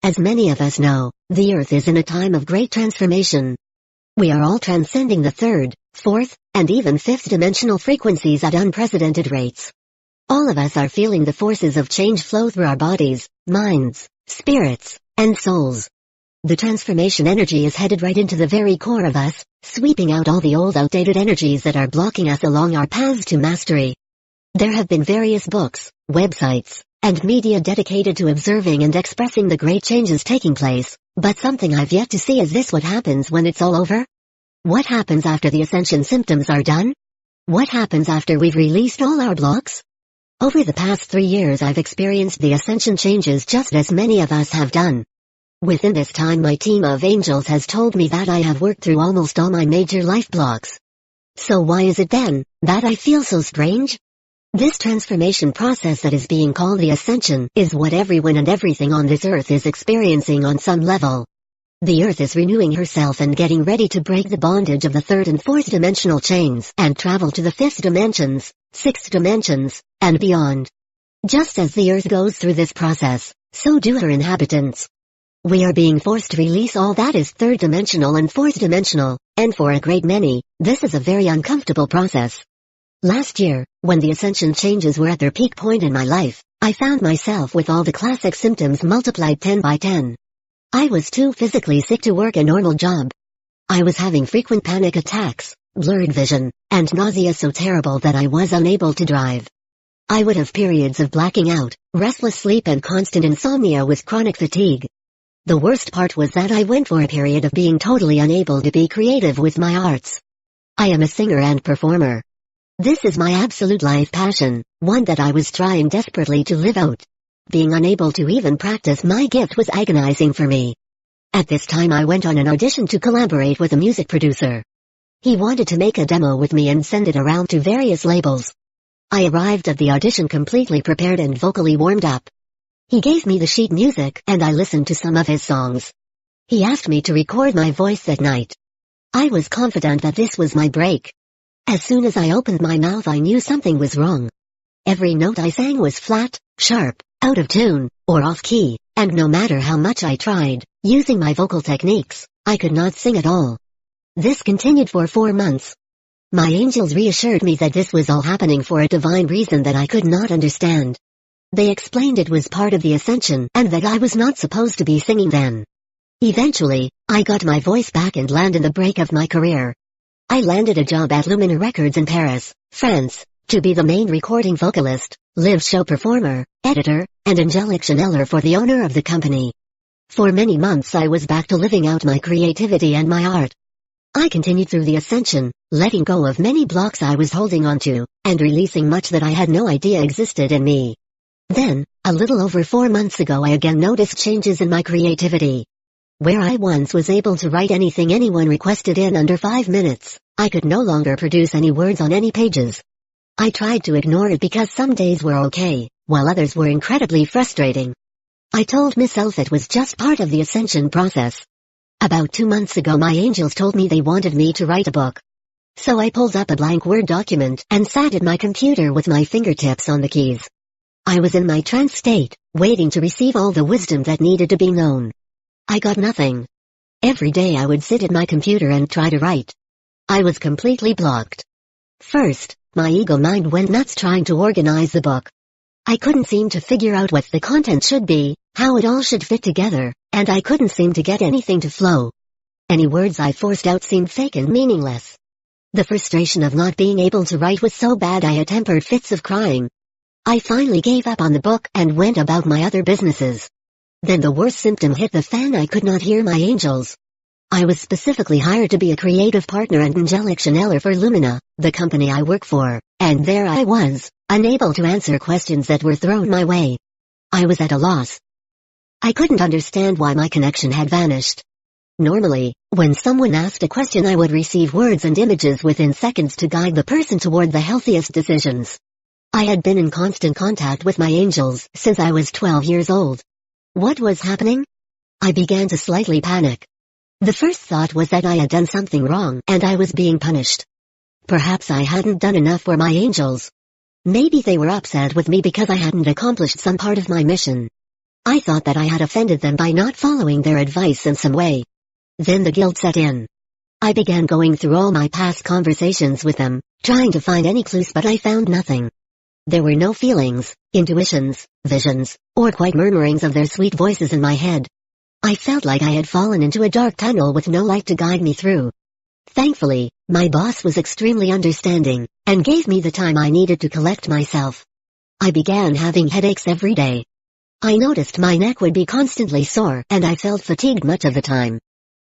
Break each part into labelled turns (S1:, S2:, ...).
S1: As many of us know, the Earth is in a time of great transformation. We are all transcending the third, fourth, and even fifth dimensional frequencies at unprecedented rates. All of us are feeling the forces of change flow through our bodies, minds, spirits, and souls. The transformation energy is headed right into the very core of us, sweeping out all the old outdated energies that are blocking us along our paths to mastery. There have been various books, websites, and media dedicated to observing and expressing the great changes taking place, but something I've yet to see is this: what happens when it's all over? What happens after the ascension symptoms are done? What happens after we've released all our blocks? Over the past 3 years I've experienced the ascension changes just as many of us have done. Within this time my team of angels has told me that I have worked through almost all my major life blocks. So why is it then that I feel so strange? This transformation process that is being called the ascension is what everyone and everything on this earth is experiencing on some level. The earth is renewing herself and getting ready to break the bondage of the third and fourth dimensional chains and travel to the fifth dimensions, sixth dimensions, and beyond. Just as the earth goes through this process, so do her inhabitants. We are being forced to release all that is third dimensional and fourth dimensional, and for a great many, this is a very uncomfortable process. Last year, when the ascension changes were at their peak point in my life, I found myself with all the classic symptoms multiplied 10 by 10. I was too physically sick to work a normal job. I was having frequent panic attacks, blurred vision, and nausea so terrible that I was unable to drive. I would have periods of blacking out, restless sleep and constant insomnia with chronic fatigue. The worst part was that I went for a period of being totally unable to be creative with my arts. I am a singer and performer. This is my absolute life passion, one that I was trying desperately to live out. Being unable to even practice my gift was agonizing for me. At this time I went on an audition to collaborate with a music producer. He wanted to make a demo with me and send it around to various labels. I arrived at the audition completely prepared and vocally warmed up. He gave me the sheet music and I listened to some of his songs. He asked me to record my voice that night. I was confident that this was my break. As soon as I opened my mouth I knew something was wrong. Every note I sang was flat, sharp, out of tune, or off key, and no matter how much I tried, using my vocal techniques, I could not sing at all. This continued for 4 months. My angels reassured me that this was all happening for a divine reason that I could not understand. They explained it was part of the ascension and that I was not supposed to be singing then. Eventually, I got my voice back and landed the break of my career. I landed a job at Lumina Records in Paris, France, to be the main recording vocalist, live show performer, editor, and angelic channeler for the owner of the company. For many months I was back to living out my creativity and my art. I continued through the ascension, letting go of many blocks I was holding onto, and releasing much that I had no idea existed in me. Then, a little over 4 months ago I again noticed changes in my creativity. Where I once was able to write anything anyone requested in under 5 minutes, I could no longer produce any words on any pages. I tried to ignore it because some days were okay, while others were incredibly frustrating. I told myself it was just part of the ascension process. About 2 months ago my angels told me they wanted me to write a book. So I pulled up a blank Word document and sat at my computer with my fingertips on the keys. I was in my trance state, waiting to receive all the wisdom that needed to be known. I got nothing. Every day I would sit at my computer and try to write. I was completely blocked. First, my ego mind went nuts trying to organize the book. I couldn't seem to figure out what the content should be, how it all should fit together, and I couldn't seem to get anything to flow. Any words I forced out seemed fake and meaningless. The frustration of not being able to write was so bad I had tempered fits of crying. I finally gave up on the book and went about my other businesses. Then the worst symptom hit the fan. I could not hear my angels. I was specifically hired to be a creative partner and angelic channeler for Lumina, the company I work for, and there I was, unable to answer questions that were thrown my way. I was at a loss. I couldn't understand why my connection had vanished. Normally, when someone asked a question I would receive words and images within seconds to guide the person toward the healthiest decisions. I had been in constant contact with my angels since I was 12 years old. What was happening? I began to slightly panic. The first thought was that I had done something wrong and I was being punished. Perhaps I hadn't done enough for my angels. Maybe they were upset with me because I hadn't accomplished some part of my mission. I thought that I had offended them by not following their advice in some way. Then the guilt set in. I began going through all my past conversations with them, trying to find any clues, but I found nothing. There were no feelings, intuitions, visions, or quite murmurings of their sweet voices in my head. I felt like I had fallen into a dark tunnel with no light to guide me through. Thankfully, my boss was extremely understanding, and gave me the time I needed to collect myself. I began having headaches every day. I noticed my neck would be constantly sore, and I felt fatigued much of the time.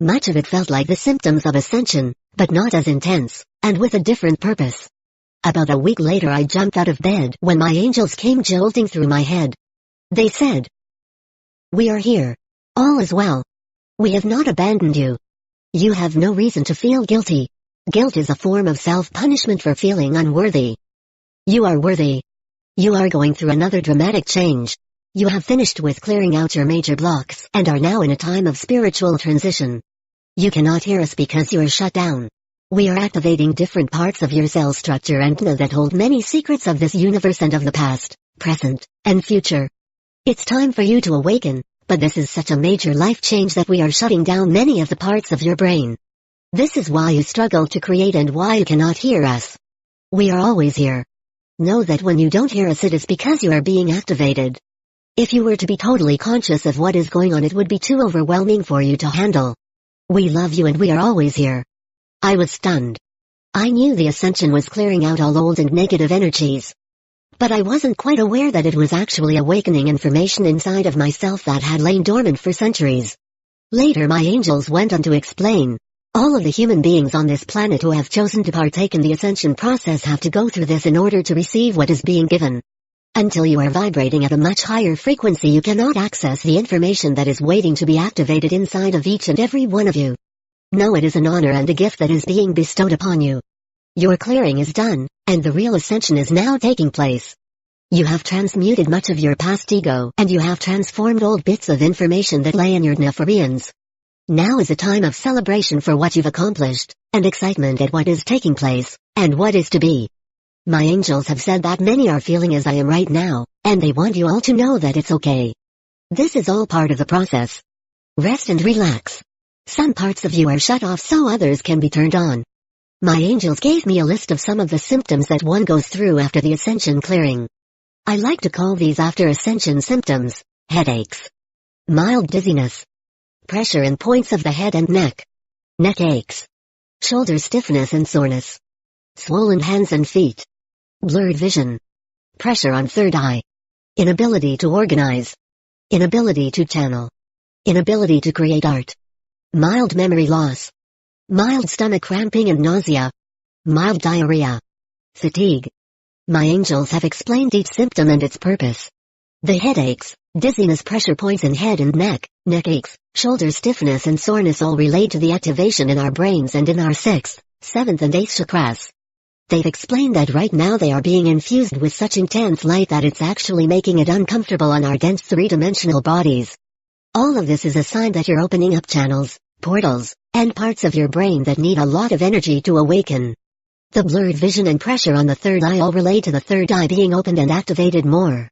S1: Much of it felt like the symptoms of ascension, but not as intense, and with a different purpose. About a week later I jumped out of bed when my angels came jolting through my head. They said, "We are here. All is well. We have not abandoned you. You have no reason to feel guilty. Guilt is a form of self-punishment for feeling unworthy. You are worthy. You are going through another dramatic change. You have finished with clearing out your major blocks and are now in a time of spiritual transition. You cannot hear us because you are shut down. We are activating different parts of your cell structure and know that hold many secrets of this universe and of the past, present, and future. It's time for you to awaken, but this is such a major life change that we are shutting down many of the parts of your brain. This is why you struggle to create and why you cannot hear us. We are always here. Know that when you don't hear us it is because you are being activated. If you were to be totally conscious of what is going on, it would be too overwhelming for you to handle. We love you and we are always here." I was stunned. I knew the ascension was clearing out all old and negative energies. But I wasn't quite aware that it was actually awakening information inside of myself that had lain dormant for centuries. Later my angels went on to explain, all of the human beings on this planet who have chosen to partake in the ascension process have to go through this in order to receive what is being given. Until you are vibrating at a much higher frequency, you cannot access the information that is waiting to be activated inside of each and every one of you. Know it is an honor and a gift that is being bestowed upon you. Your clearing is done, and the real ascension is now taking place. You have transmuted much of your past ego, and you have transformed old bits of information that lay in your Nepharians. Now is a time of celebration for what you've accomplished, and excitement at what is taking place, and what is to be. My angels have said that many are feeling as I am right now, and they want you all to know that it's okay. This is all part of the process. Rest and relax. Some parts of you are shut off so others can be turned on. My angels gave me a list of some of the symptoms that one goes through after the ascension clearing. I like to call these after ascension symptoms: headaches, mild dizziness, pressure in points of the head and neck aches, shoulder stiffness and soreness, swollen hands and feet, blurred vision, pressure on third eye, inability to organize, inability to channel, inability to create art, mild memory loss, mild stomach cramping and nausea, mild diarrhea, fatigue. My angels have explained each symptom and its purpose. The headaches, dizziness, pressure points in head and neck aches, shoulder stiffness and soreness all relate to the activation in our brains and in our 6th, 7th and 8th chakras. They've explained that right now they are being infused with such intense light that it's actually making it uncomfortable on our dense three-dimensional bodies. All of this is a sign that you're opening up channels, portals, and parts of your brain that need a lot of energy to awaken. The blurred vision and pressure on the third eye all relate to the third eye being opened and activated more.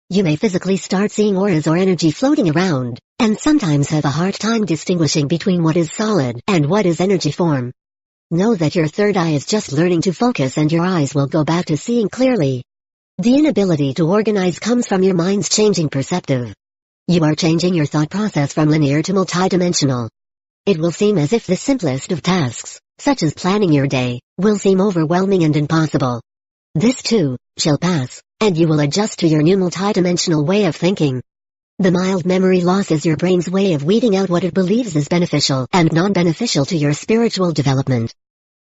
S1: You may physically start seeing auras or energy floating around, and sometimes have a hard time distinguishing between what is solid and what is energy form. Know that your third eye is just learning to focus and your eyes will go back to seeing clearly. The inability to organize comes from your mind's changing perceptive. You are changing your thought process from linear to multidimensional. It will seem as if the simplest of tasks, such as planning your day, will seem overwhelming and impossible. This too shall pass, and you will adjust to your new multidimensional way of thinking. The mild memory loss is your brain's way of weeding out what it believes is beneficial and non-beneficial to your spiritual development.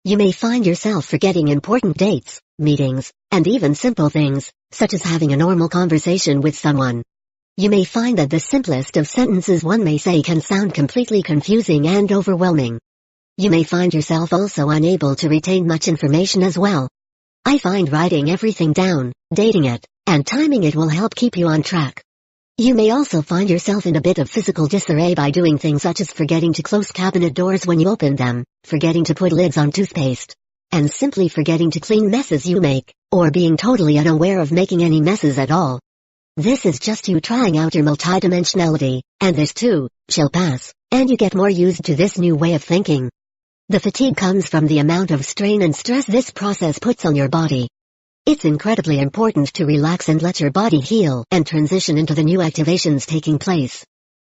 S1: You may find yourself forgetting important dates, meetings, and even simple things, such as having a normal conversation with someone. You may find that the simplest of sentences one may say can sound completely confusing and overwhelming. You may find yourself also unable to retain much information as well. I find writing everything down, dating it, and timing it will help keep you on track. You may also find yourself in a bit of physical disarray by doing things such as forgetting to close cabinet doors when you open them, forgetting to put lids on toothpaste, and simply forgetting to clean messes you make, or being totally unaware of making any messes at all. This is just you trying out your multidimensionality, and this too shall pass, and you get more used to this new way of thinking. The fatigue comes from the amount of strain and stress this process puts on your body. It's incredibly important to relax and let your body heal and transition into the new activations taking place.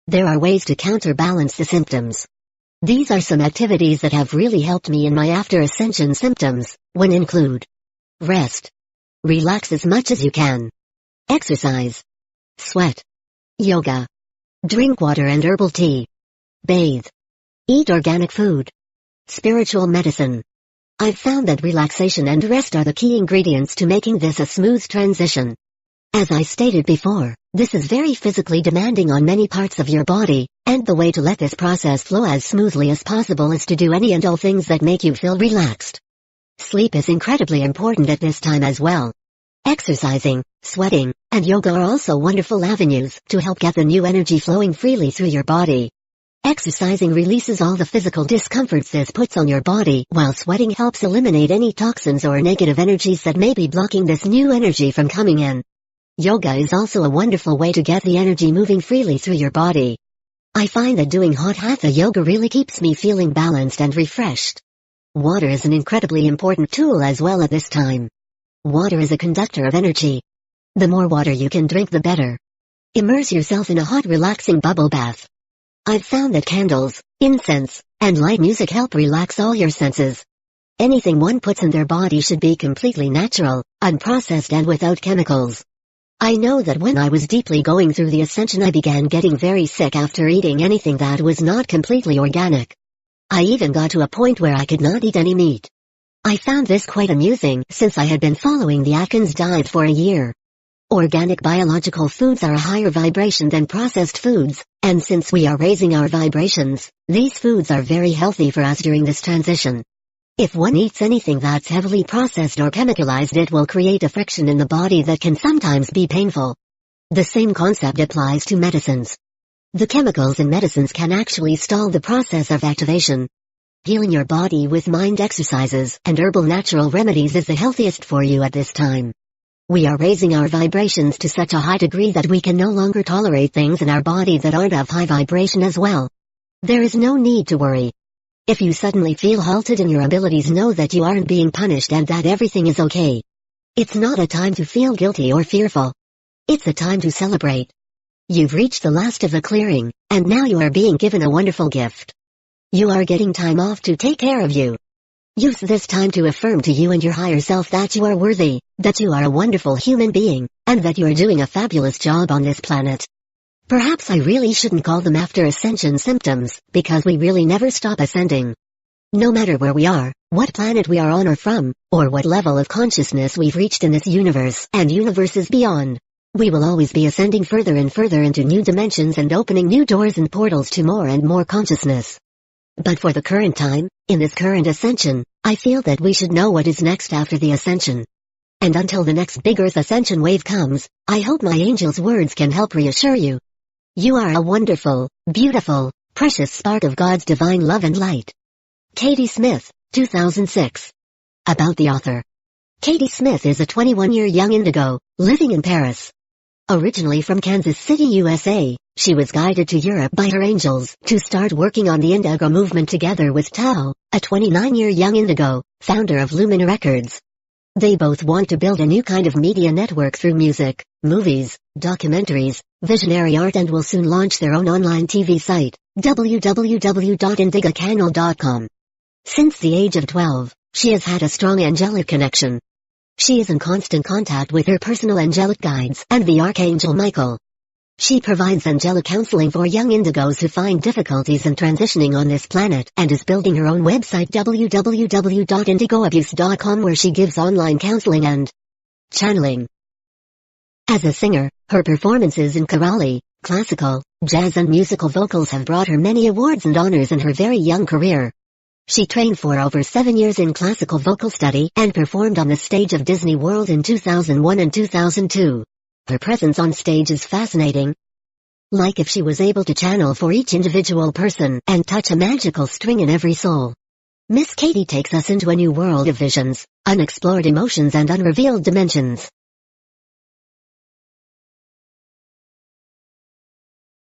S1: There are ways to counterbalance the symptoms. These are some activities that have really helped me in my after-ascension symptoms, when include rest. Relax as much as you can. Exercise. Sweat. Yoga. Drink water and herbal tea. Bathe. Eat organic food. Spiritual medicine. I've found that relaxation and rest are the key ingredients to making this a smooth transition. As I stated before, this is very physically demanding on many parts of your body, and the way to let this process flow as smoothly as possible is to do any and all things that make you feel relaxed. Sleep is incredibly important at this time as well. Exercising, sweating, and yoga are also wonderful avenues to help get the new energy flowing freely through your body. Exercising releases all the physical discomforts this puts on your body, while sweating helps eliminate any toxins or negative energies that may be blocking this new energy from coming in. Yoga is also a wonderful way to get the energy moving freely through your body. I find that doing hot hatha yoga really keeps me feeling balanced and refreshed. Water is an incredibly important tool as well at this time. Water is a conductor of energy. The more water you can drink, the better. Immerse yourself in a hot, relaxing bubble bath. I've found that candles, incense, and light music help relax all your senses. Anything one puts in their body should be completely natural, unprocessed and without chemicals. I know that when I was deeply going through the ascension I began getting very sick after eating anything that was not completely organic. I even got to a point where I could not eat any meat. I found this quite amusing since I had been following the Atkins diet for a year. Organic biological foods are a higher vibration than processed foods, and since we are raising our vibrations, these foods are very healthy for us during this transition. If one eats anything that's heavily processed or chemicalized, it will create a friction in the body that can sometimes be painful. The same concept applies to medicines. The chemicals in medicines can actually stall the process of activation. Healing your body with mind exercises and herbal natural remedies is the healthiest for you at this time. We are raising our vibrations to such a high degree that we can no longer tolerate things in our body that aren't of high vibration as well. There is no need to worry. If you suddenly feel halted in your abilities, know that you aren't being punished and that everything is okay. It's not a time to feel guilty or fearful. It's a time to celebrate. You've reached the last of the clearing, and now you are being given a wonderful gift. You are getting time off to take care of you. Use this time to affirm to you and your higher self that you are worthy, that you are a wonderful human being, and that you are doing a fabulous job on this planet. Perhaps I really shouldn't call them after ascension symptoms, because we really never stop ascending. No matter where we are, what planet we are on or from, or what level of consciousness we've reached in this universe and universes beyond, we will always be ascending further and further into new dimensions and opening new doors and portals to more and more consciousness. But for the current time, in this current ascension, I feel that we should know what is next after the ascension. And until the next big Earth ascension wave comes, I hope my angel's words can help reassure you. You are a wonderful, beautiful, precious spark of God's divine love and light. Katie Smith, 2006. About the author. Katie Smith is a 21-year young indigo, living in Paris. Originally from Kansas City, USA, she was guided to Europe by her angels to start working on the indigo movement together with Tao, a 29-year young indigo, founder of Lumina Records. They both want to build a new kind of media network through music, movies, documentaries, visionary art, and will soon launch their own online TV site, www.indigocannel.com. Since the age of 12, she has had a strong angelic connection. She is in constant contact with her personal angelic guides and the Archangel Michael. She provides angelic counseling for young indigos who find difficulties in transitioning on this planet and is building her own website www.indigoabuse.com, where she gives online counseling and channeling. As a singer, her performances in chorale, classical, jazz and musical vocals have brought her many awards and honors in her very young career. She trained for over 7 years in classical vocal study and performed on the stage of Disney World in 2001 and 2002. Her presence on stage is fascinating. Like if she was able to channel for each individual person and touch a magical string in every soul. Miss Katie takes us into a new world of visions, unexplored emotions and unrevealed dimensions.